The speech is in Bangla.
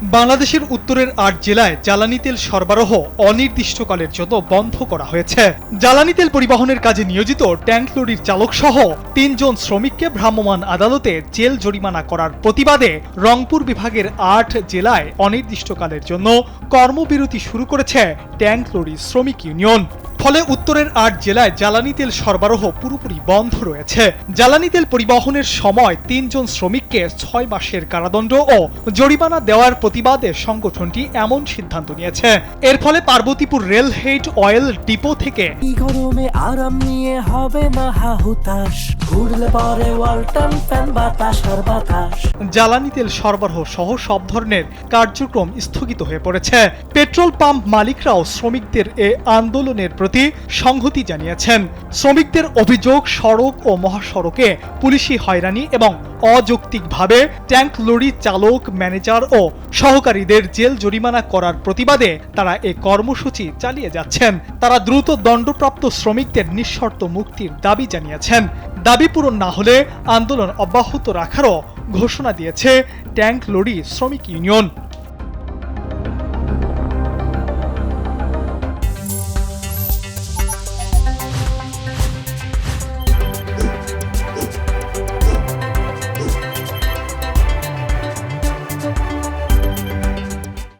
বাংলাদেশের উত্তরের ৮ জেলায় জ্বালানি তেল সরবরাহ অনির্দিষ্টকালের জন্য বন্ধ করা হয়েছে। জ্বালানি তেল পরিবহনের কাজে নিয়োজিত ট্যাঙ্ক লরির চালক সহ ৩ জন শ্রমিককে ভ্রাম্যমাণ আদালতে জেল জরিমানা করার প্রতিবাদে রংপুর বিভাগের ৮ জেলায় অনির্দিষ্টকালের জন্য কর্মবিরতি শুরু করেছে ট্যাঙ্ক লরি শ্রমিক ইউনিয়ন। ফলে উত্তরের ৮ জেলায় জ্বালানি তেল সরবরাহ পুরোপুরি বন্ধ রয়েছে। জ্বালানি তেল পরিবহনের সময় ৩ জন শ্রমিককে ৬ মাসের কারাদণ্ড ও জরিমানা দেওয়ার প্রতিবাদে সংগঠনটি এমন সিদ্ধান্ত নিয়েছে। এর ফলে Parbatipur rail head oil depot থেকে গরমে আরাম নিয়ে হবে না হাহুতাশ, ঘুরলে পরে ওয়ালটন ফ্যান বাতাস আর বাতাস। জ্বালানি তেল সরবরাহ সহ সব ধরনের কার্যক্রম স্থগিত হয়ে পড়েছে। পেট্রোল পাম্প মালিকরাও শ্রমিকদের এ আন্দোলনের প্রতি সংহতি জানিয়েছেন। শ্রমিকদের অভিযোগ, সড়ক ও মহাসড়কে পুলিশি হয়রানি এবং অযৌক্তিকভাবে ট্যাঙ্ক লরি চালক, ম্যানেজার ও সহকারীদের জেল জরিমানা করার প্রতিবাদে তারা এ কর্মসূচি চালিয়ে যাচ্ছেন। তারা দ্রুত দণ্ডপ্রাপ্ত শ্রমিকদের নিঃশর্ত মুক্তির দাবি জানিয়েছেন। দাবি পূরণ না হলে আন্দোলন অব্যাহত রাখারও ঘোষণা দিয়েছে ট্যাঙ্ক লরি শ্রমিক ইউনিয়ন।